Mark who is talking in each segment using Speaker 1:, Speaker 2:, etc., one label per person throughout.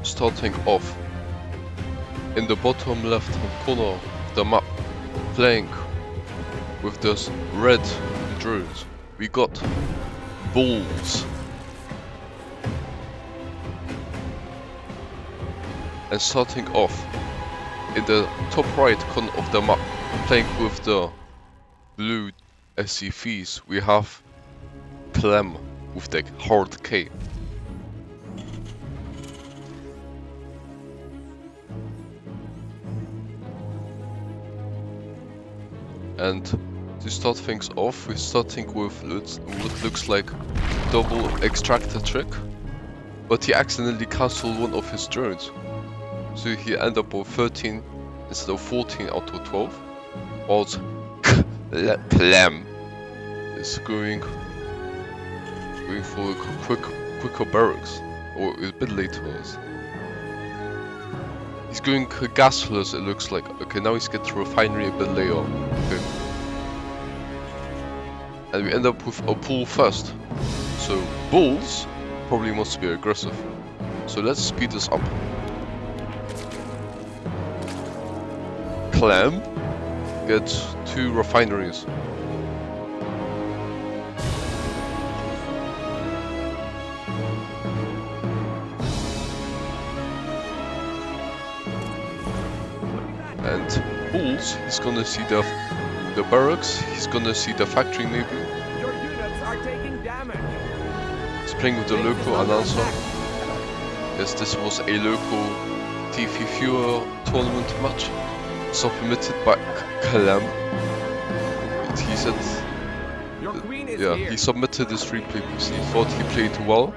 Speaker 1: starting off in the bottom left hand corner of the map, playing with those red drones, we got bulls. And starting off in the top right corner of the map, playing with the blue SCVs, we have Klem with the hard K. And to start things off, we're starting with what looks like double extractor trick, but he accidentally cancelled one of his drones. So he ended up with 13 instead of 14 out of 12. Whilst Klem is going for quicker barracks, or a bit later. He's going gasless, it looks like. Okay, now he's getting to refinery a bit later. Okay. And we end up with a bull first. So bulls probably wants to be aggressive. So let's speed this up. Klem gets 2 refineries. And bulls, he's gonna see the barracks, he's gonna see the factory maybe.
Speaker 2: Your units are taking damage.
Speaker 1: He's playing with the local announcer. Yes, this was a local TV viewer tournament match. Submitted by Klem. He said, yeah, he submitted this replay because he thought he played well.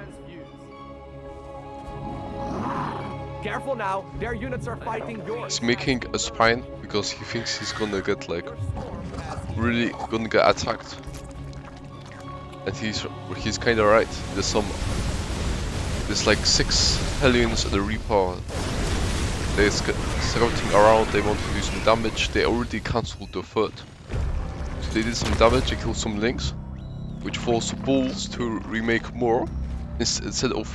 Speaker 2: Careful now, their units are fighting yours.
Speaker 1: He's making a spine because he thinks he's gonna get like really gonna get attacked. And he's kinda right. There's like 6 Hellions and a Reaper. They're scouting around, they want to do some damage. They already cancelled the 3rd. So they did some damage, they killed some links, which forced bulls to remake more instead of,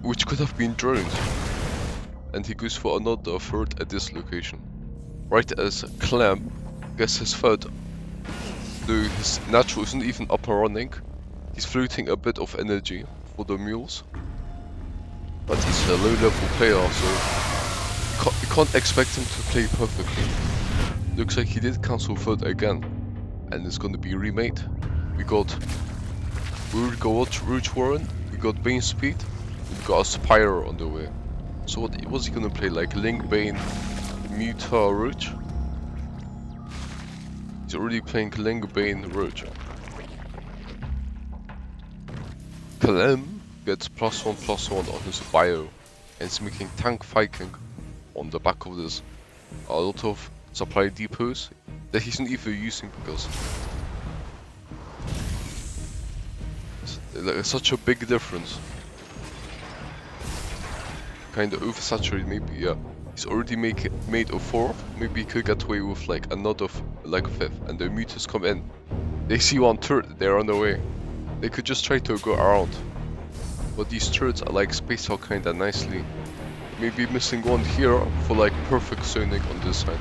Speaker 1: which could have been drones. And he goes for another 3rd at this location. Right as Klem gets his 3rd, though his natural isn't even up and running, he's floating a bit of energy for the mules. But he's a low level player, so you can't expect him to play perfectly. Looks like he did cancel 3rd again, and it's gonna be remade. We got Rouge Warren, we got Bane Speed, we got a Spire on the way. So what was he gonna play, like Link, Bane, Muta, Rouge? He's already playing Link, Bane, Rouge. Klem gets +1/+1 on his bio, and is making tank Viking on the back of this. A lot of supply depots that he's not even using because it's such a big difference. Kinda oversaturated maybe, yeah. He's already made a 4th, maybe he could get away with like another like 5th, and the mutas come in. They see 1 turret, they're on the way. They could just try to go around. But these turrets are like spaced out kinda nicely. Maybe missing 1 here for like perfect zoning on this side.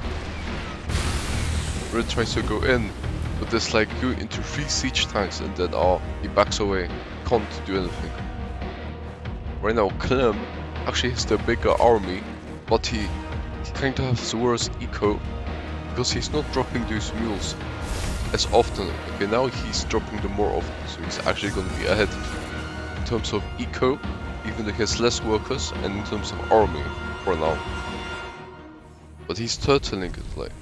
Speaker 1: Red tries to go in, but there's like going into 3 siege tanks and then he backs away. Can't do anything. Right now Klem actually has the bigger army, but he kinda has the worst eco because he's not dropping those mules as often. Okay, now he's dropping them more often, so he's actually gonna be ahead in terms of eco, even though he has less workers, and in terms of army for now. But he's turtling it, like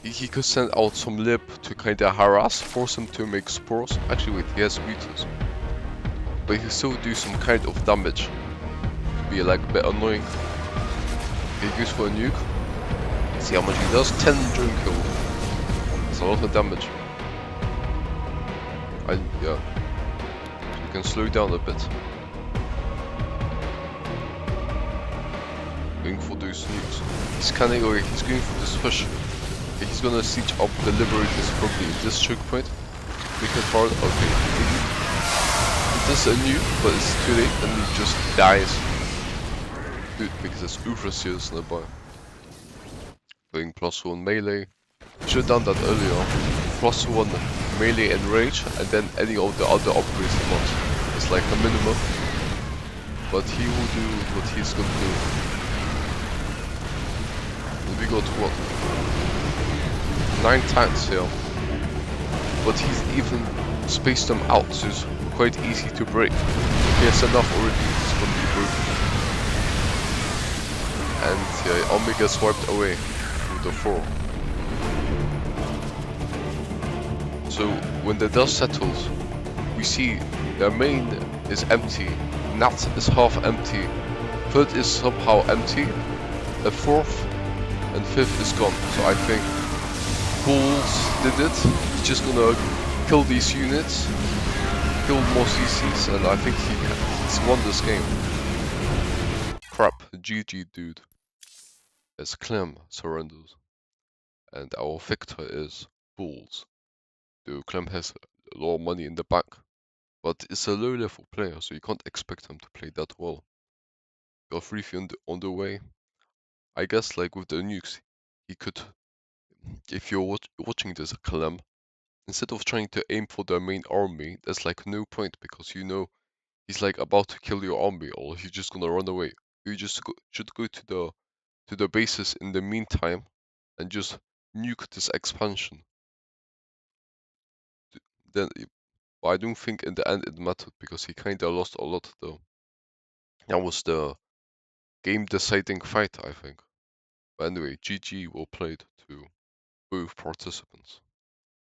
Speaker 1: he could send out some lib to kinda harass, force him to make spores. Actually wait, he has mutants. But he can still do some kind of damage. Be like a bit annoying. He goes for a nuke. See how much he does? 10 drone kill. That's a lot of damage. Yeah. So you can slow down a bit. Going for those nukes. He's scanning away, he's going for this push. Okay, he's gonna siege up the liberators probably in this choke point. Make it hard. Okay. It is a nuke, but it's too late and he just dies. dude, because it's ultra serious nearby. Playing +1 melee. Should have done that earlier. +1 melee and range, and then any of the other upgrades he wants. It's like a minimum. But he will do what he's gonna do. And we got what? 9 tanks here. But he's even spaced them out, so it's quite easy to break. He has enough already, it's gonna be broken. And yeah, Army gets wiped away with the 4. So when the dust settles, we see their main is empty, Nat is half empty, 3rd is somehow empty, the 4th and 5th is gone. So I think Bulls did it. He's just gonna kill these units, kill more CCs, and I think he's won this game. Crap, GG dude. As Klem surrenders. And our victor is Bulls. Though Klem has a lot of money in the bank. But it's a low level player, so you can't expect him to play that well. Got 3 on the way. I guess like with the nukes, he could, if you're watching this Klem, instead of trying to aim for the main army, there's like no point because you know he's like about to kill your army or he's just gonna run away. You just should go to the bases in the meantime and just nuke this expansion. Then I don't think in the end it mattered because he kinda lost a lot though. That was the game deciding fight, I think. But anyway, GG well played to both participants.